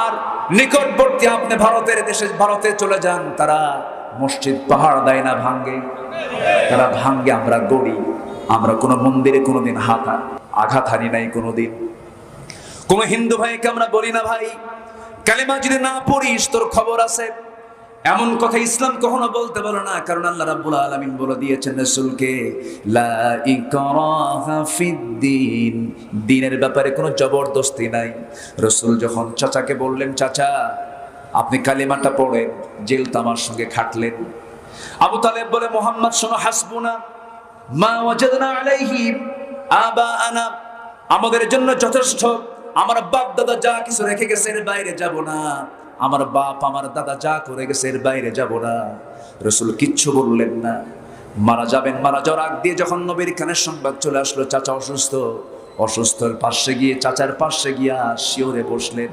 আর নিকটবর্তী আপনি ভারতের দেশে ভারতে চলে যান, তারা মসজিদ পাহাড় দেয় না, ভাঙ্গে। তারা ভাঙ্গে, আমরা গড়ি। আমরা কোনো মন্দিরে কোনোদিন আঘাত হানি নাই কোনোদিন। কোন হিন্দু ভাইকে আমরা বলি না ভাই কালেমা যদি না পড়িস তোর খবর আছে, এমন কথা ইসলাম কখনো বলতে পারে না। কারণ আল্লাহ রাব্বুল আলামিন বলে দিয়েছেন রাসূলকে, লা ইকরাহা ফিদ্দিন, দ্বীনের ব্যাপারে কোনো জবরদস্তি নাই। রাসূল যখন চাচাকে বললেন, চাচা আপনি কালিমাটা পড়েন, জেলটা আমার সঙ্গে খাটলেন। আবু তালেব বলে, মুহাম্মদ শোনো, হাসবুনা মা ওয়াজাদনা আলাইহি আবাআনা, আমাদের জন্য যথেষ্ট। আমার বাপ দাদা যা কিছু রেখে গেছে এর বাইরে যাব না। আমার বাপ আমার দাদা যা করে গেছে এর বাইরে যাব না। রাসূল কিচ্ছু বললেন না। মারা যাবেন, মারা যাওয়ার আগ দিয়ে যখন নবীর কানের সংবাদ চলে আসলো চাচা অসুস্থ, অসুস্থর পাশে গিয়ে চাচার পাশে গিয়া শিওরে বসলেন।